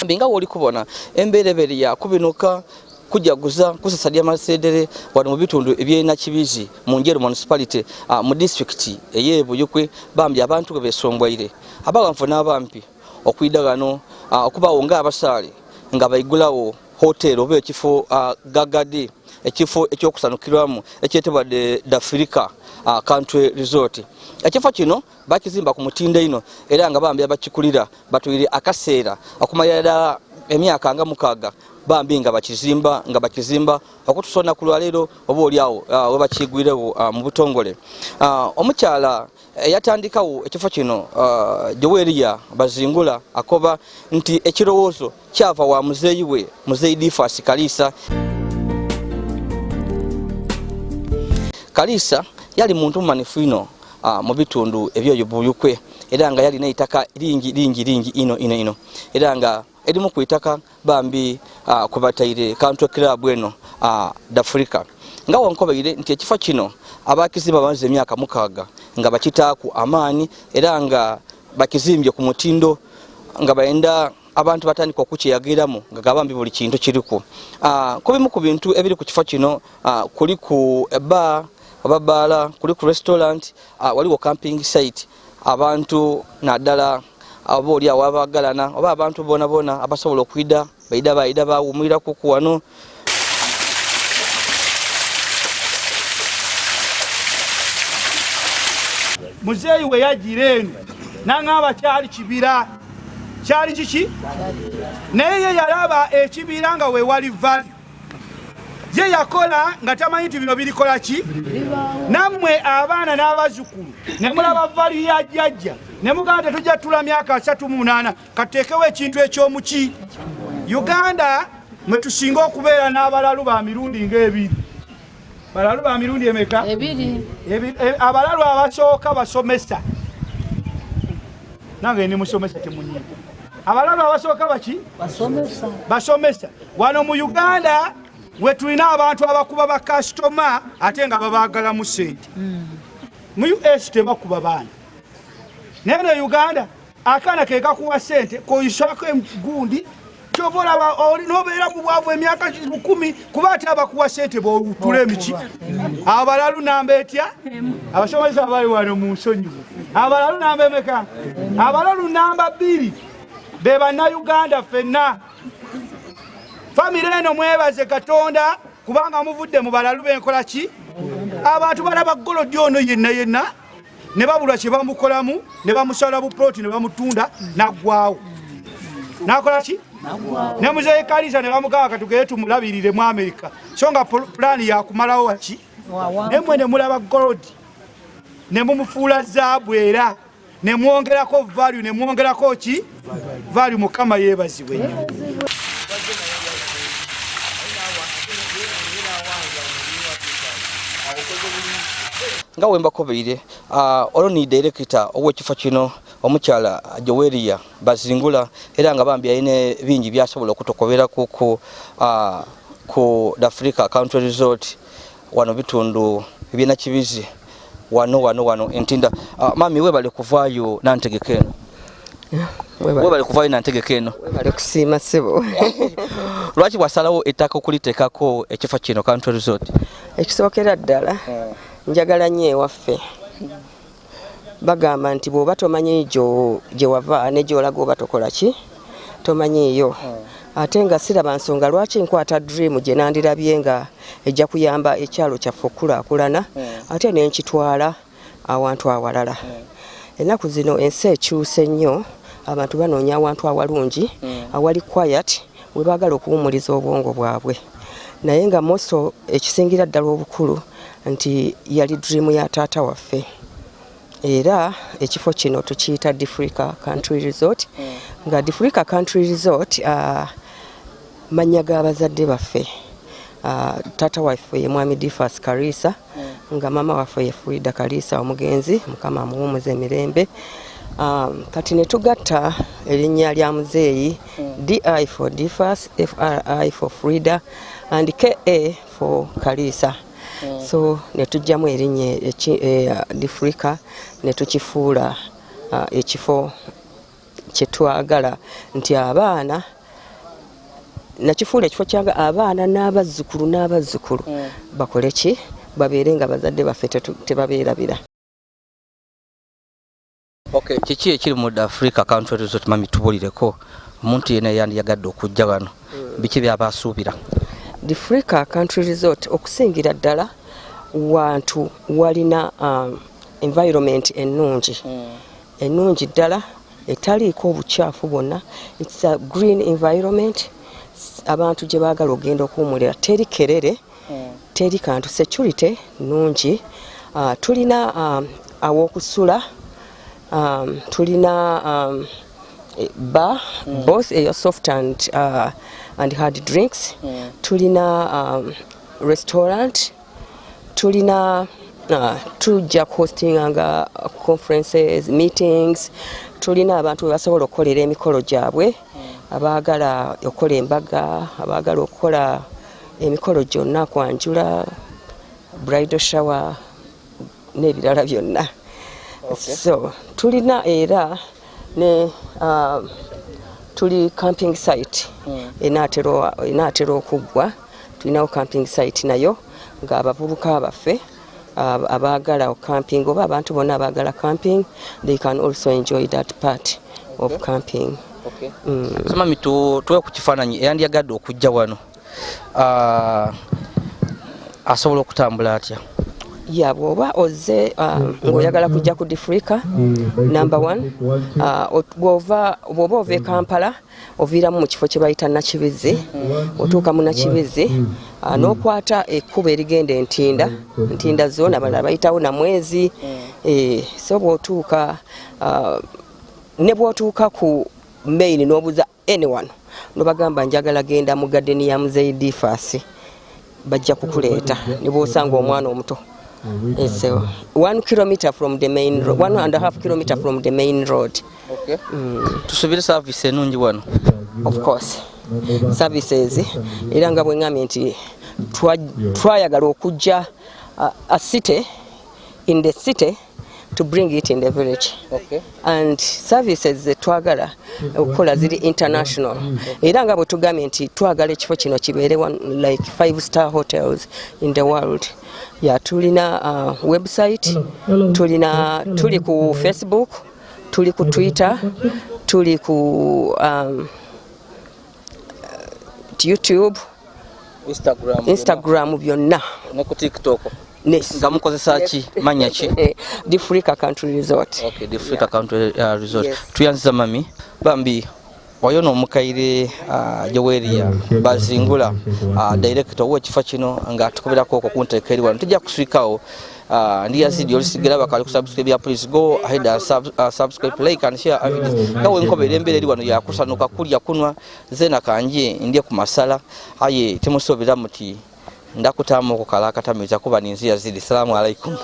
Binga woli kubona emberebere ya kubinuka kujaguza kusasadia masedere wano mu bitundu ebyena kibizi mu Njeru municipality mu district eyebu yukwe bambi abantu besongwaire abawanfu n'abampi okwidagano okubawo nga abasale nga bayigulawo hotel oba ekifo gagadi ekifo ekyokusanukirwamu ekyetebwa DIFRIKA country resort. Ekifo kino bakizimba ku mutinde ino era nga bambi abakikulira batwire akaseera okumalira emyaka nga mukaga bambi nga bakizimba okutusona ku lwalero oba oliawo we bakigwirewo mu butongole. Omukyala yatandikawo ekifo kino Yolisigira bazingula akoba nti ekirowoozo kyava wa muzeeyi we muzeeyi Difas Kalisa yali muntu manifino mu bitundu ebyoyo buyukwe era nga yali naitaka lingi ino era nga edimu kuitaka bambi kubataire country club eno DIFRIKA nga wankobeire nti ekifo kino abakizimba banze emyaka mukaga nga bakitaaku amaani era nga bakizimbye ku mutindo nga baenda abantu batandika okukiyagiramu nga gabambi buli kintu kiriko kubimu ku bintu ebiri ku kifo kino kuli ku bar ababala kuli ku restaurant waliwo camping site abantu naddala aboli awabagalana oba abantu bona abasobola okwida baida bawumira ku wano. Muzeeyi we yajireno nangaba kyali kibira kyali kiki naye yalaba ekibira nga we wali value ye yakola nga tamanyi nti bino birikola ki nammwe abaana n'abazukulu ne mulaba value ya jjajja ne muganda tetujja tula myaka 38 kateekewo ekintu ekyomuki Uganda mwe tusinga okubeera n'abalalu ba mirundi ng'ebiri. Balalu ba mirundi emeka? Ebiri. Abalalu abasooka basomesa. Nange ni musomesa temunyiga. Abalalu abasooka baki? Basomesa. Wano mu Uganda we tulina abantu abakuba ba customer ate nga babaagala mu sente. Mu US tebakuba baana. Naye Uganda akaana ke kakuwa sente koyisako gundi chobola ba oli nobeera mu bwavu emyaka 10 kuba ate abakuwa sente bo tule miki abalalu namba etya abasomesa bali wano mu nsonyi abalalu namba emeka abalalu namba 2 beba na Uganda fenna family eno mwebaze Katonda kubanga muvudde mu balalu benkola ki abantu balaba golodi ono yenna ne babula kye bamukolamu ne bamusala bu ploti ne bamutunda nagwawo nakola ki ne muzeeyi Kalisa ne bamugawa katugeye tumulabirire mu America songa plani ya kumalawo waki ne mwene mulaba gold ne mumufuula zaabu era ne mwongerako value ne mwongerako ki value mukama yebaziwe nga wemba kobeire oloni director ow'ekifo kino omukyala Yolisigira bazingula era nga bambi ayine bingi byasobola okutokobera ku DIFRIKA country resort wano bitundu ebyena kibizi wano entinda mami webale kuvaayo nantegekeno webale kuvaayo nantegekeno webale kusiima sebo lwaki wasalawo ettaka okuliteekako ekifo kino country resort ekisookera ddala njagala nnyo ewaffe bagamba nti bw'oba tomanyi gye wava ne gy'olaga oba tokola ki tomanyiiyo ate nga siraba nsonga lwaki nkwata dream gye nandirabye nga ejja kuyamba ekyalo kyaffe okukulaakulana ate ne nkitwala awantu awalala. Ennaku zino ensi ekyuse nnyo abantu banoonya awantu awalungi awali quiet we baagala okuwumuliza obwongo bwabwe naye nga moso ekisingira ddala obukulu nti yali dream ya taata waffe era ekifo kino tukiyita DIFRIKA country resort nga DIFRIKA country resort manya g'abazadde baffe taata waffe ye mwami Difas Kalisa nga mama waffe ye Frida Kalisa omugenzi mukama amuwumuze emirembe kati ne tugatta erinnya lya muzeeyi DI for Difas, FRI for Frida and KA for Kalisa so ne tujjamu erinnya DIFRIKA ne tukifuula ekifo kye twagala nti abaana nakifuula ekifo kyanga abaana n'abazzukulu bakole ki babeere nga bazadde baffe tebabeerabira. Okay, kiki ekiri mu Africa Country Resort mami tubulireko omuntu yena yandiyagadde okujja wano biki byabasuubira? DIFRIKA Country Resort okusingira ddala wantu walina environment ennungi ddala etaliiko obukyafu bwonna. It's a green environment. Abantu gye baagala ogenda okuwumulira teri kerere teri kantu, security nungi. Tulina aw'okusula, tulina bar, both soft and hard drinks. Tulina restaurant, tulina tujja hostinganga conferences, meetings. Tulina abantu basobola okukolera emikolo gyabwe, abaagala okukola embaga, abaagala okukola emikolo gyonna, kwanjula, bridal shower n'ebirala byonna. So tulina era ne tuli camping site enaatera okuggwa. Tulinawo camping site nayo ng'abavubuka baffe abaagala camping oba abantu bonna abaagala camping, they can also enjoy that part of camping. Mami tuwe ku kifaananyi eyandiyagadde okujja wano asobola okutambula atya? Bw'oba ozze ng'oyagala kujja ku DIFRIKA, number one, bw'oba ova e Kampala oviiramu mu kifo kye bayita Nakibizi, otuuka mu Nakibizi n'okwata ekkubo erigenda Ntinda zone, abalala bayitawo Namwezi. So bw'otuuka ne bw'otuuka ku main n'obuuza anyone n'obagamba njagala genda mu gadeni ya Muzeidi Fasi, bajja kukuleeta ne bw'osanga omwana omuto. It's 1 kilometer from the main road, 1.5 kilometer from the main road. Okay. Tusubire service enungi wano. Of course. Services era nga bwe ngambye nti twayagala okujja a city in the city to bring it in the village. Okay. And services twagala okukola ziri international. Era nga bwe tugambye nti twagala ekifo kino kibeere like 5-star hotels in the world. Tulina website, tuli ku Facebook, tuli ku Twitter, tuli ku YouTube, Instagram byonna, ne ku TikTok. Nga mukozesa ki manya ki? DIFRIKA Country Resort. Okay, DIFRIKA Country Resort. Tuyanziza mami bambi oyo n'omukaire Joweria Bazingula director w'ekifo kino nga tukoberako okukunteeka eri wano. Tujja kuswikawo ndi Yazid Yolisigira bakali kusubscribe, please go ahead and subscribe, like and share our videos. Gawe nkobere embere eri wano yakusanuka kulya kunwa zena kanje ndye ku masala aye temusobera muti ndakutamu okukala akatamiza kuba ninzi Yazid. Assalamu alaikum.